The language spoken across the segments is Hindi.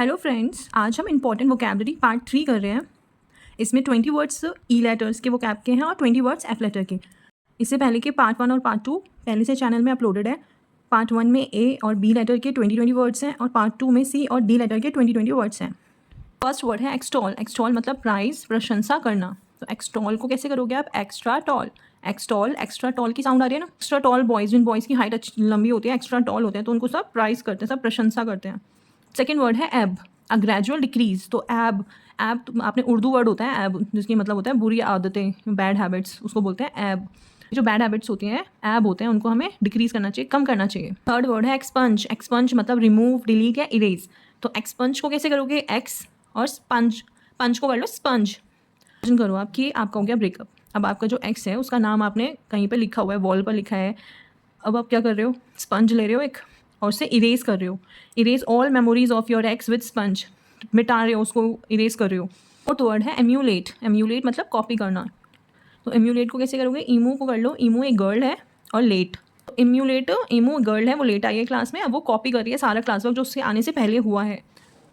हेलो फ्रेंड्स, आज हम इम्पॉर्टेंट वोकैबलरी पार्ट 3 कर रहे हैं। इसमें 20 वर्ड्स ई लेटर्स के वोकैब के हैं और 20 वर्ड्स एफ लेटर के। इससे पहले के पार्ट 1 और पार्ट 2 पहले से चैनल में अपलोडेड है। पार्ट 1 में ए और बी लेटर के 20 वर्ड्स हैं और पार्ट 2 में सी और डी लेटर के 20 वर्ड्स हैं। फर्स्ट वर्ड है एक्सटॉल। एक्सटॉल मतलब प्राइस, प्रशंसा करना। तो एक्सटॉल को कैसे करोगे आप? Extra tall. Extol, extra tall की साउंड आ रही है ना। एक्स्ट्रा टॉल बॉयज़, जिन बॉयज़ की हाइट लंबी होती है, एक्स्ट्रा टॉल होते हैं, तो उनको सब प्राइस करते हैं, सब प्रशंसा करते हैं। सेकेंड वर्ड है एब। A gradual decrease. तो एब, एब आपने उर्दू वर्ड होता है एब, जिसकी मतलब होता है बुरी आदतें, बैड हैबिट्स, उसको बोलते हैं एब। जो बैड हैबिट्स होती हैं एब होते हैं, उनको हमें डिक्रीज करना चाहिए, कम करना चाहिए। थर्ड वर्ड है एक्सपंज। एक्सपंज मतलब रिमूव, डिलीट या इरेज। तो एक्सपंज को कैसे करोगे? एक्स और स्पंज, पंज को कर लो स्पंज। इमेजिन करो आप कि आपका हो गया ब्रेकअप। अब आपका जो एक्स है उसका नाम आपने कहीं पे लिखा हुआ है, वॉल पर लिखा है। अब आप क्या कर रहे हो? स्पंज ले रहे हो एक और उसे इरेज कर रहे हो। Erase all memories of your x with sponge. मिटा रहे हो, उसको इरेज कर रहे हो। फोर्थ वर्ड है एम्यूलेट। एम्यूलेट मतलब कॉपी करना। तो एम्यूलेट को कैसे करोगे? ईमू को कर लो। ईमू एक गर्ल है और लेट। एम्यूलेट, ईमू गर्ल है, वो लेट आई है क्लास में, अब वो कॉपी कर रही है सारा क्लास वर्क जो उससे आने से पहले हुआ है।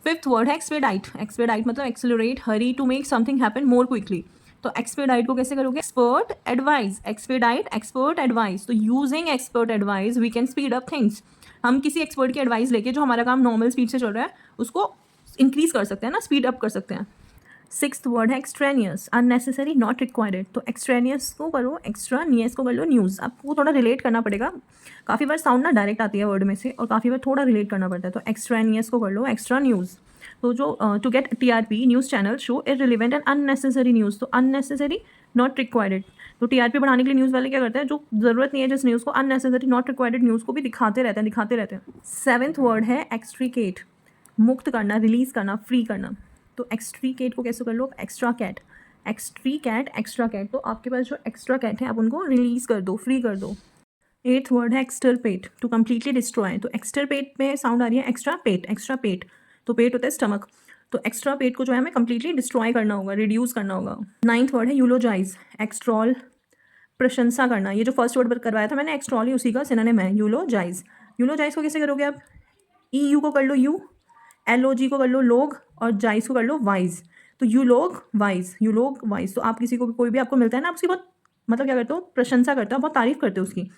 फिफ्थ वर्ड है एक्सपेडाइट। एक्सपेडाइट मतलब accelerate, hurry to make something happen more quickly. तो एक्सपेडाइट को कैसे करोगे? Expert advice. Expedite, expert advice. तो using expert advice we can speed up things. हम किसी एक्सपर्ट की एडवाइस लेके जो हमारा काम नॉर्मल स्पीड से चल रहा है उसको इंक्रीज कर सकते हैं ना, स्पीड अप कर सकते हैं। सिक्स्थ वर्ड है एक्सट्रेनियस। Unnecessary, not required. तो एक्सट्रेनियस को करो एक्स्ट्रानियस को कर लो न्यूज़। आपको थोड़ा रिलेट करना पड़ेगा। काफ़ी बार साउंड ना डायरेक्ट आती है वर्ड में से और काफ़ी बार थोड़ा रिलेट करना पड़ता है। तो एक्सट्रेनियस को कर लो एक्स्ट्रा न्यूज़। तो जो to get TRP news channel show irrelevant and unnecessary news. तो अननेसेसरी, नॉट रिक्वायर्ड। तो टीआरपी बढ़ाने के लिए न्यूज़ वाले क्या करते हैं? जो ज़रूरत नहीं है जिस न्यूज़ को, अननेसेसरी नॉट रिक्वायर्ड न्यूज़ को भी दिखाते रहते हैं। सेवेंथ वर्ड है एक्सट्रीकेट। मुक्त करना, रिलीज़ करना, फ्री करना। तो एक्सट्रीकेट को कैसे कर लो? Extra cat. Extra cat, extra cat. तो आपके पास जो एक्स्ट्रा कैट है आप उनको रिलीज़ कर दो, फ्री कर दो। एट्थ वर्ड है एक्सटरपेट। To completely destroy. तो एक्सटरपेट में साउंड आ रही है एक्स्ट्रा पेट। एक्स्ट्रा पेट, तो पेट होता है स्टमक। तो एक्स्ट्रा पेट को जो है हमें कम्प्लीटली डिस्ट्रॉय करना होगा, रिड्यूस करना होगा। नाइन्थ वर्ड है यूलोजाइज। एक्स्ट्रॉल, प्रशंसा करना। ये जो फर्स्ट वर्ड करवाया था मैंने एक्स्ट्रॉल ही उसी का सिनोनिम है, यूलोजाइज। यूलोजाइज को कैसे करोगे आप? ई यू को कर लो यू, एल ओ जी को कर लो लोग और जाइज को कर लो वाइज। तो यू लोग वाइज, यू लोग वाइज। तो आप किसी को भी, कोई भी आपको मिलता है ना, आप उसकी बहुत मतलब क्या करते हो? प्रशंसा करते हो, बहुत तारीफ करते हो उसकी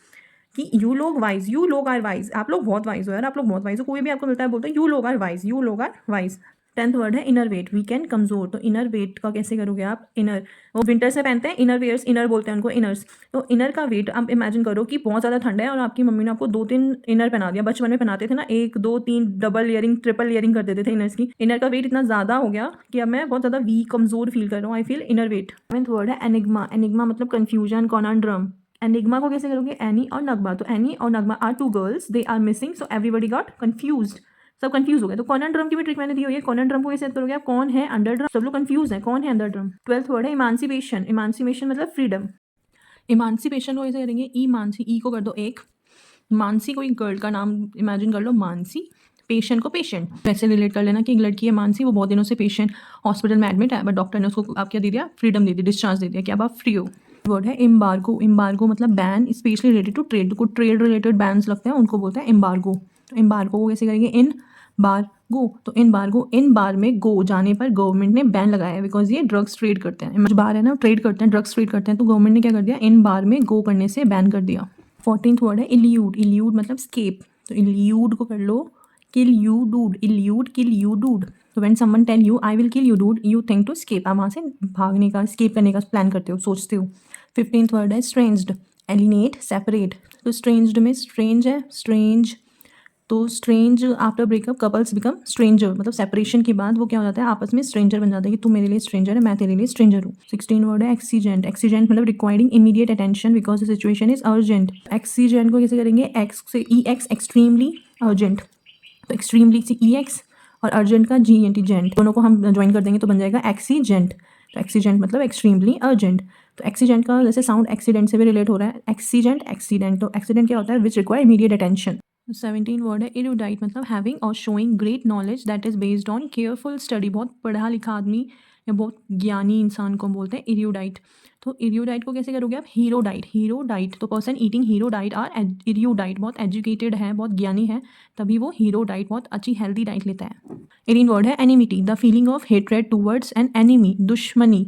कि यू लोग वाइज, यू लोग आर वाइज। आप लोग बहुत वाइज हो यार, आप लोग बहुत वाइज हो। कोई भी आपको मिलता है बोलते हो यू लोग आर वाइज, यू लोग आर वाइज। टेंथ वर्ड है इनर वेट। वीकेंड, कमजोर। तो इनर वेट का कैसे करोगे आप? इनर, वो विंटर्स में पहनते हैं इनर वेयर्स, इनर बोलते हैं उनको, इनर्स। तो इनर का वेट आप इमेजिन करो कि बहुत ज़्यादा ठंड है और आपकी मम्मी ने आपको 2-3 इनर पहना दिया। बचपन में पहनाते थे ना, 1-2-3 डबल ईयरिंग, ट्रिपल ईयरिंग कर देते थे इनर्स की। इनर का वेट इतना ज़्यादा हो गया कि अब मैं बहुत ज़्यादा वीक, कमजोर फील कर रहा हूँ। I feel inner weight. Seventh word है एनिग्मा। एनिग्मा मतलब कन्फ्यूजन, कॉनंड्रम। एनिग्मा को कैसे करोगे? एनी और नगमा। तो एनी और Nagma are two girls, they are missing, so everybody got confused. सब कंफ्यूज हो गए। तो कॉनन ड्रम की भी ट्रिक मैंने दी हुई है। कॉनन ड्रम को कैसे करोगे आप? कौन है अंडर ड्रम? सब लोग कंफ्यूज हैं, कौन है अंडर ड्रम। ट्वेल्थ वर्ड है इमांसिपेशन। इमांसिपेशन मतलब फ्रीडम। इमांसिपेशन को कैसे करेंगे? ई मानसी, ई को कर दो एक। मानसी कोई गर्ल का नाम इमेजिन कर लो, मानसी। पेशेंट को पेशेंट वैसे रिलेट कर लेना कि एक लड़की है मानसी, वो बहुत दिनों से पेशेंट हॉस्पिटल में एडमिट है, बट डॉक्टर ने उसको आप क्या दे दिया? फ्रीडम दे दी, डिस्चार्ज दे दिया कि अब आप फ्री हो। वर्ड है एम्बार्गो। एम्बार्गो मतलब ban, specially related to trade. को ट्रेड रिलेटेड बैन्स लगते हैं उनको बोलते हैं एम्बार्गो। तो एम्बार्गो को कैसे करेंगे? इन बार गो। तो इन बार गो, इन बार में गो जाने पर गवर्नमेंट ने बैन लगाया है बिकॉज ये ड्रग्स ट्रेड करते हैं। जो बार है ना, ट्रेड करते हैं, ड्रग्स ट्रेड करते हैं, तो गवर्नमेंट ने क्या कर दिया? इन बार में गो करने से बैन कर दिया। 14th वर्ड है इल्यूड। इल्यूड मतलब स्केप। तो इल्यूड को कर लो kill you dude. Elude, kill you dude. तो when someone tell you I will kill you dude, you think to escape. आप वहाँ से भागने का, स्केप करने का प्लान करते हो, सोचते हो। 15th वर्ड है स्ट्रेंज्ड। एलिनेट, सेपरेट। तो स्ट्रेंज्ड में स्ट्रेंज है, स्ट्रेंज। तो strange after breakup couples become stranger. मतलब सेपरेशन के बाद वो क्या हो जाता है? आपस में स्ट्रेंजर बन जाता है कि तू मेरे लिए स्ट्रेंजर है, मैं तेरे लिए स्ट्रेंजर हूँ। 16 वर्ड है एक्सीजेंट। एक्सीजेंट मतलब requiring immediate attention because the situation is urgent. Exigent को कैसे करेंगे? एक्स से ई एक्स, एक्सट्रीमली अर्जेंट। तो एक्सट्रीमली से ई एक्स और अर्जेंट का जी एन टी, जेंट, दोनों को हम ज्वाइन कर देंगे तो बन जाएगा एक्सीजेंट। तो एक्सीजेंट मतलब एक्सट्रीमली अर्जेंट। तो एक्सीडेंट का जैसे साउंड एक्सीडेंट से भी रिलेट हो रहा है, एक्सीजेंट, एक्सीडेंट। तो एक्सीडेंट क्या होता है? Which require immediate attention. 17 word है इरूडाइट। मतलब हैविंग और showing great knowledge that is based on careful study. बहुत पढ़ा लिखा आदमी या बहुत ज्ञानी इंसान को बोलते हैं इरूडाइट। तो इरियोडाइट को कैसे करोगे आप? हीरोडाइट। हीरोडाइट तो पर्सन ईटिंग हीरोडाइट आर इरियोडाइट, बहुत एजुकेटेड है, बहुत ज्ञानी है, तभी वो हीरोडाइट, बहुत अच्छी हेल्दी डाइट लेता है। एरीन वर्ड है enmity, the feeling of hatred towards an enemy, दुश्मनी।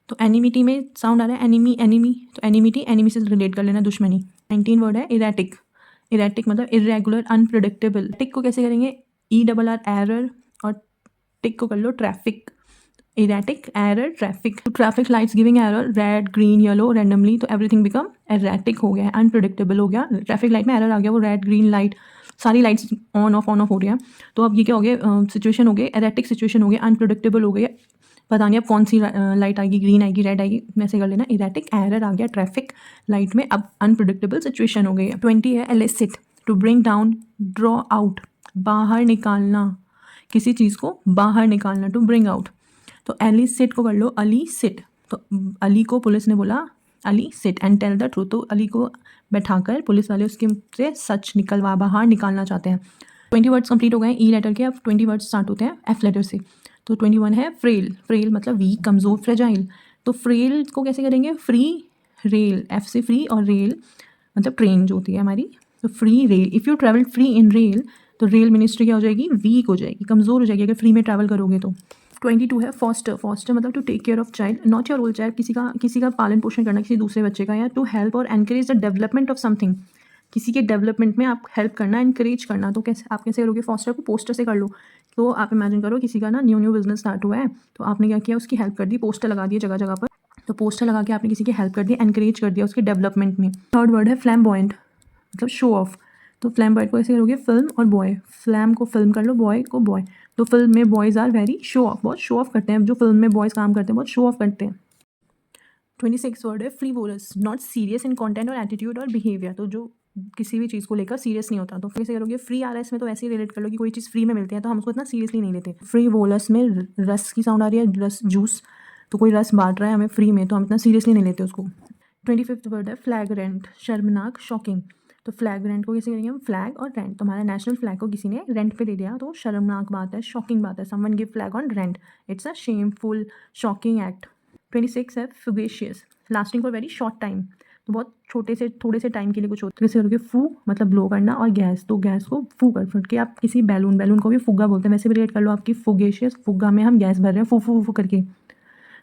तो एनिमिटी में साउंड आ रहा है एनिमी, एनिमी, तो एनिमिटी एनिमी से रिलेट कर लेना, दुश्मनी। 19 वर्ड है इरेटिक। इरेटिक मतलब इरेगुलर, अनप्रिडिक्टेबल। टिक को कैसे करेंगे? ERR एरर, और टिक को कर लो ट्रैफिक। Erratic, error, traffic. तो traffic lights giving error, red, green, yellow, randomly, तो एवरीथिंग बिकम एरेटिक हो गया है, अनप्रिडिक्टेबल हो गया। ट्रैफिक लाइट में एरर आ गया, वो रेड ग्रीन लाइट, सारी लाइट्स ऑन ऑफ हो रही हैं। तो अब ये क्या हो गया? सिचुएशन हो गई एरेटिक, सिचुएशन हो गई अनप्रिडिक्टेबल हो गई, पता नहीं अब कौन सी लाइट आएगी, ग्रीन आएगी, रेड आएगी, वैसे कर लेना। इरेटिक, एरर आ गया ट्रैफिक लाइट में, अब अनप्रिडिक्टेबल सिचुएशन हो गई है। 20 है elicit, to bring down, draw out, बाहर निकालना, किसी चीज़ को बाहर निकालना, टू ब्रिंग आउट। तो एलिसिट को कर लो अली सिट। तो अली को पुलिस ने बोला Ali sit and tell the truth, तो अली को बैठाकर पुलिस वाले उसके मुंह से सच निकलवा, बाहर निकालना चाहते हैं। 20 वर्ड्स कंप्लीट हो गए ई लेटर के, अब 20 वर्ड्स स्टार्ट होते हैं एफ लेटर से। तो 21 है फ्रेल। फ्रेल मतलब वीक, कमज़ोर, फ्रेजाइल। तो फ्रेल को कैसे करेंगे? फ्री रेल, एफ से फ्री और रेल मतलब ट्रेन जो होती है हमारी, तो free rail. If you travel free in rail, तो रेल मिनिस्ट्री क्या हो जाएगी? वीक हो जाएगी, कमज़ोर हो जाएगी अगर फ्री में ट्रैवल करोगे तो। 22 है फॉस्टर। फॉस्टर मतलब to take care of child, not your own child, किसी का पालन पोषण करना, किसी दूसरे बच्चे का, या टू हेल्प और encourage the development of something, किसी के डेवलपमेंट में आप हेल्प करना, एनकरेज करना। तो कैसे आप कैसे करोगे? फॉस्टर को पोस्टर से कर लो। तो आप इमेजिन करो किसी का ना न्यू बिजनेस स्टार्ट हुआ है, तो आपने क्या किया? उसकी हेल्प कर दी, पोस्टर लगा दिए जगह जगह पर। तो पोस्टर लगा के आपने किसी की हेल्प कर दी, एनकरेज कर दिया उसके डेवलपमेंट में। थर्ड वर्ड है फ्लैम्बॉयंट, मतलब शो ऑफ। तो फ्लैम्बॉयंट को ऐसे करोगे? फिल्म और बॉय, फ्लैम को फिल्म कर लो, बॉय को बॉय। तो फिल्म में boys are very show off, बहुत शो ऑफ करते हैं, जो फिल्म में बॉयज़ काम करते हैं बहुत शो ऑफ करते हैं। 26 वर्ड है फ्रीवोलस, नॉट सीरियस इन कंटेंट और एटीट्यूड और बिहेवियर, तो जो किसी भी चीज़ को लेकर सीरियस नहीं होता। तो कैसे करोगे? फ्री आ रहा है इसमें, तो ऐसे ही रिलेट कर लो कि कोई चीज़ फ्री में मिलती है तो हम उसको इतना सीरियसली नहीं लेते। फ्रीवोलस में रस की साउंड आ रही है, रस जूस, तो कोई रस बांट रहा है हमें फ्री में, तो हम इतना सीरियसली नहीं लेते उसको। 25 वर्ड है फ्लैग्रेंट, शर्मनाक, शॉकिंग। तो फ्लैग्रेंट को कैसे करेंगे हम? फ्लैग और रेंट, तो हमारा नेशनल फ्लैग को किसी ने रेंट पे दे दिया, तो शर्मनाक बात है, शॉकिंग बात है। Someone give flag on rent, it's a shameful, shocking act. 26 है fugacious, lasting for very short time, तो बहुत थोड़े से टाइम के लिए कुछ होता है। जैसे करोगे फू मतलब ब्लो करना, और गैस, तो गैस को फू कर फट के आप किसी बैलून को भी फुग्गा बोलते हैं, वैसे भी रिलेट कर लो आपकी फुगेशियस, फुग्गा में हम गैस भर रहे हैं फू फू फू करके।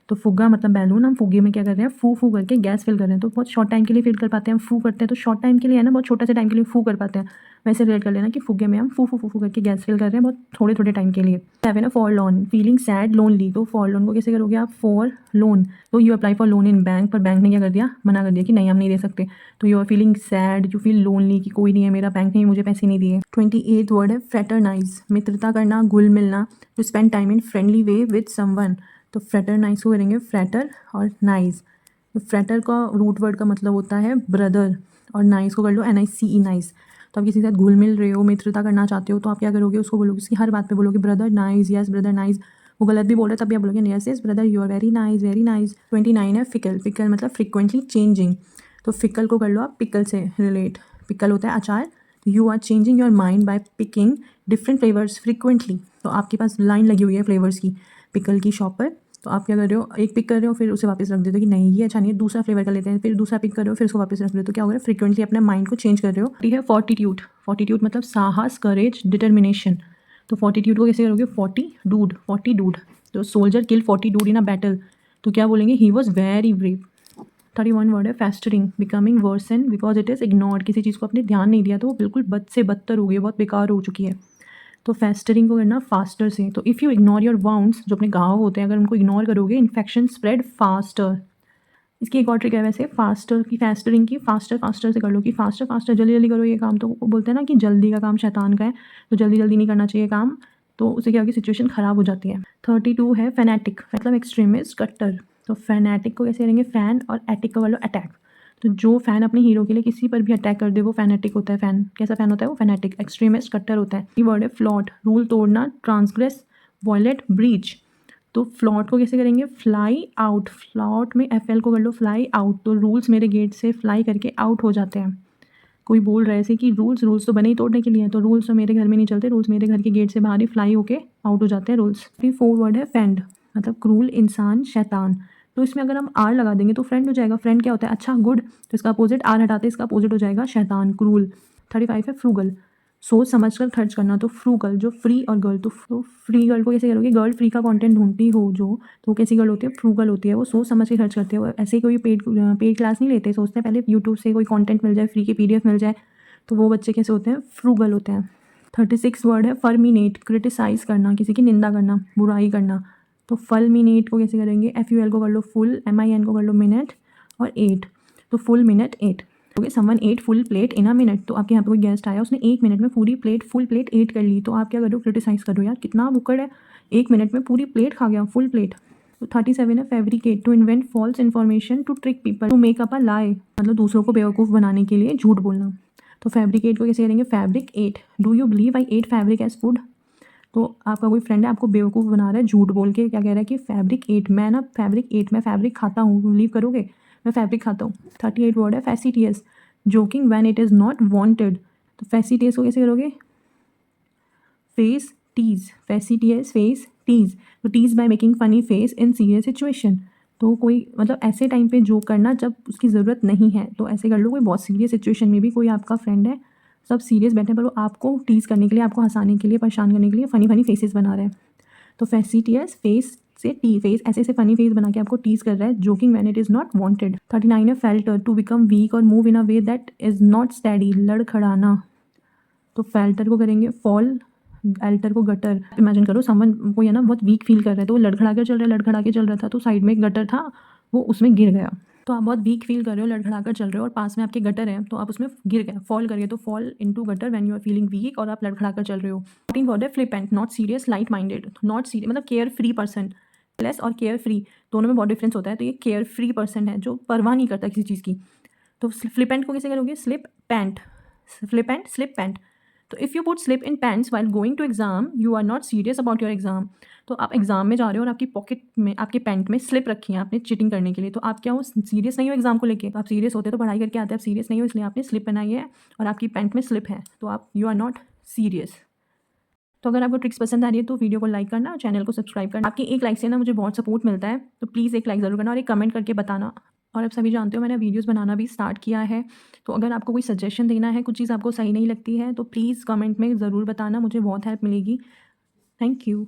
तो फुग्गा मतलब बैलून, हम फुग्गे में क्या कर रहे हैं? फू फू करके गैस फिल कर रहे हैं, तो बहुत शॉर्ट टाइम के लिए फिल कर पाते हैं हम, फू करते हैं तो शॉर्ट टाइम के लिए है ना, बहुत छोटा से टाइम के लिए फू कर पाते हैं, वैसे रिलेट कर लेना कि फुग्गे में हम फू फू फू फू करके गैस फिल कर रहे हैं बहुत थोड़े टाइम के लिए। 7 है for loan, feeling sad, lonely. तो फॉर लोन को कैसे करोगे आप? फॉर लोन, तो you apply for loan in bank, पर बैंक ने क्या कर दिया? मना कर दिया कि नहीं हम नहीं दे सकते। तो you are feeling sad, you feel lonely कि कोई नहीं है मेरा, बैंक ने मुझे पैसे नहीं दिए। 28 वर्ड है फ्रेटरनाइज, मित्रता करना, घुल मिलना, to spend time in friendly way with someone. तो फ्रेटरनाइज को करेंगे फ्रेटर और नाइज। तो फ्रेटर का रूट वर्ड का मतलब होता है ब्रदर, और नाइज को कर लो NICE, नाइज। तो आप किसी के साथ घुल मिल रहे हो, मित्रता करना चाहते हो, तो आप क्या करोगे? उसको बोलोगे, उसकी हर बात पे बोलोगे brother nice, yes brother nice. वो गलत भी बोल रहे तब भी आप बोलोगे yes yes brother you are very nice, very nice. 29 है फिकल। फिकल मतलब फ्रिक्वेंटली चेंजिंग, तो फिकल को कर लो आप पिकल से रिलेट। पिकल होता है अचार, you are changing your mind by picking different flavours frequently. तो आपके पास लाइन लगी हुई है फ्लेवर्स की पिकल की शॉप पर, तो आप क्या कर रहे हो? एक पिक कर रहे हो, फिर उसे वापस रख देते हो कि नहीं ये अच्छा नहीं है, दूसरा फ्लेवर कर लेते हैं, फिर दूसरा पिक कर रहे हो, फिर उसको वापस रख रहे हो, तो क्या हो रहा है? फ्रिक्वेंटली अपने माइंड को चेंज कर रहे हो। ठीक है फॉर्टिट्यूड। फॉर्टिट्यूड मतलब साहस, करेज, डिटर्मिनेशन। तो फॉर्टिट्यूड को कैसे करोगे? 40 डूड। तो soldier kill 40 dude in a battle, तो क्या बोलेंगे? He was very brave. 31 word है festering, becoming worsen because it is ignored, किसी चीज़ को आपने ध्यान नहीं दिया तो वो बिल्कुल बद से बदतर हो गई, बहुत बेकार हो चुकी है। तो फेस्टरिंग को करना फास्टर से। तो if you ignore your wounds, जो अपने घाव होते हैं अगर उनको इग्नोर करोगे, इन्फेक्शन स्प्रेड फास्टर। इसकी एक और ट्रिक है वैसे, फास्टर की, फेस्टरिंग की, फास्टर से कर लो कि फास्टर जल्दी करो ये काम। तो वो बोलते हैं ना कि जल्दी का काम शैतान का है, तो जल्दी नहीं करना चाहिए काम, तो उससे क्या होगी? सिचुएशन ख़राब हो जाती है। 32 है फैनेटिक, मतलब एक्सट्रीमिस्ट, कट्टर। तो फैनेटिक को कैसे करेंगे? फैन, और एटिक को कर लो अटैक। तो जो फ़ैन अपने हीरो के लिए किसी पर भी अटैक कर दे वो फैनेटिक होता है। फ़ैन कैसा फ़ैन होता है? वो फैनेटिक, एक्सट्रीमिस्ट, कट्टर होता है। ये वर्ड है फ्लॉट, रूल तोड़ना, ट्रांसग्रेस, वॉयलेट, ब्रीच। तो फ्लॉट को कैसे करेंगे? Fly out. फ्लॉट में FL को कर लो फ्लाई आउट, तो रूल्स मेरे गेट से फ्लाई करके आउट हो जाते हैं। कोई बोल रहा है ऐसे कि रूल्स तो बने ही तोड़ने के लिए हैं, तो रूल्स तो मेरे घर में नहीं चलते, रूल्स मेरे घर के गेट से बाहर ही फ्लाई होके आउट हो जाते हैं रूल्स। फिर 4 वर्ड है फेंड, मतलब क्रूल, इंसान, शैतान। तो इसमें अगर हम आर लगा देंगे तो फ्रेंड हो जाएगा। फ्रेंड क्या होता है? अच्छा, गुड। तो इसका अपोजिट आर हटाते इसका अपोजिट हो जाएगा शैतान, क्रूल। 35 है फ्रूगल, सोच समझ कर खर्च करना। तो फ्रूगल जो फ्री और गर्ल, तो फ्री गर्ल को कैसे करोगे? गर्ल फ्री का कंटेंट ढूंढती हो जो, तो वो कैसी गर्ल होती है? फ्रूगल होती है। वो सोच समझ के खर्च करते हैं। वो ऐसे ही कोई पेड क्लास नहीं लेते, सोचते हैं पहले यूट्यूब से कोई कंटेंट मिल जाए, फ्री की PDF मिल जाए। तो वो बच्चे कैसे होते हैं? फ्रूगल होते हैं। 36 वर्ड है फर्मिनेट, क्रिटिसाइज करना, किसी की निंदा करना, बुराई करना। तो फलमिनेट को कैसे करेंगे? FUL को कर लो फुल, MIN को कर लो मिनट, और 8, तो full minute 8। Okay, someone 8 full plate in a minute. तो आपके यहाँ पे कोई गेस्ट आया, उसने 1 मिनट में पूरी प्लेट फुल प्लेट 8 कर ली, तो आप क्या कर रहे हो? क्रिटिसाइज कर रहे हो, यार कितना बुक्कड़ है, 1 मिनट में पूरी प्लेट खा गया, फुल प्लेट। तो 37 है fabricate, to invent false information to trick people, to make up a lie, मतलब दूसरों को बेवकूफ़ बनाने के लिए झूठ बोलना। तो फैब्रिकेट को कैसे करेंगे? Fabric 8। Do you believe I ate fabric as food? तो आपका कोई फ्रेंड है, आपको बेवकूफ़ बना रहा है, झूठ बोल के क्या कह रहा है कि फैब्रिक 8, मैं ना फैब्रिक 8, मैं फैब्रिक खाता हूँ, बिलीव करोगे? मैं फैब्रिक खाता हूँ। 38 वर्ड है facetious, joking when it is not wanted. तो फैसिटियस को कैसे करोगे? Face tease, facetious face tease. तो tease by making funny face in serious situation. तो कोई मतलब ऐसे टाइम पे जोक करना जब उसकी ज़रूरत नहीं है, तो ऐसे कर लो। कोई बहुत सीरियस सिचुएशन में भी कोई आपका फ्रेंड है, सब सीरियस बैठे पर वो आपको टीज़ करने के लिए, आपको हंसाने के लिए, परेशान करने के लिए फ़नी फ़नी फेसेस बना रहा है। तो फैसिटियस फेस से टी, फेस ऐसे ऐसे फ़नी फेस बना के आपको टीज़ कर रहा है, joking when it is not wanted. 39 है फेल्टर, टू बिकम वीक और move in a way that is not steady, लड़खड़ाना। तो फेल्टर को करेंगे फॉल, एल्टर को गटर। इमेजिन करो समवन कोई है ना बहुत वीक फील कर रहा है, तो वो लड़खड़ा के चल रहा है, लड़खड़ा के चल रहा था, तो साइड में एक गटर था, वो उसमें गिर गया। तो आप बहुत वीक फील कर रहे हो, लड़खड़ा कर चल रहे हो, और पास में आपके गटर है, तो आप उसमें गिर गए, फॉल कर गए। तो fall into gutter when you are feeling weak, और आप लड़खड़ा कर चल रहे हो। 14 वर्ड है flippant, not serious, light minded. Not serious मतलब केयर फ्री पर्सन, लेस और केयर फ्री दोनों में बहुत डिफरेंस होता है। तो ये केयर फ्री पर्सन है जो परवाह नहीं करता किसी चीज़ की। तो फ्लिपेंट को कैसे करोगे? Slip pant, flippant slip pant. तो if you put slip in pants while going to exam, you are not serious about your exam. तो आप एग्जाम में जा रहे हो और आपकी पॉकेट में, आपके पैंट में स्लिप रखी है आपने चीटिंग करने के लिए, तो आप क्या हो? सीरियस नहीं हो एग्जाम को लेके। तो आप सीरियस होते तो पढ़ाई करके आते हैं, आप सीरियस नहीं हो, इसलिए आपने स्लिप पहनाई है और आपकी पैंट में स्लिप है, तो आप यू आर नॉट सीरियस। तो अगर आपको ट्रिक्स पसंद आ रही है तो वीडियो को लाइक करना, चैनल को सब्सक्राइब करना। आपकी एक लाइक से ना मुझे बहुत सपोर्ट मिलता है, तो प्लीज़ एक लाइक ज़रूर करना और एक कमेंट करके बताना। और आप सभी जानते हो मैंने वीडियोस बनाना भी स्टार्ट किया है, तो अगर आपको कोई सजेशन देना है, कुछ चीज़ आपको सही नहीं लगती है, तो प्लीज़ कमेंट में ज़रूर बताना, मुझे बहुत हेल्प मिलेगी। Thank you.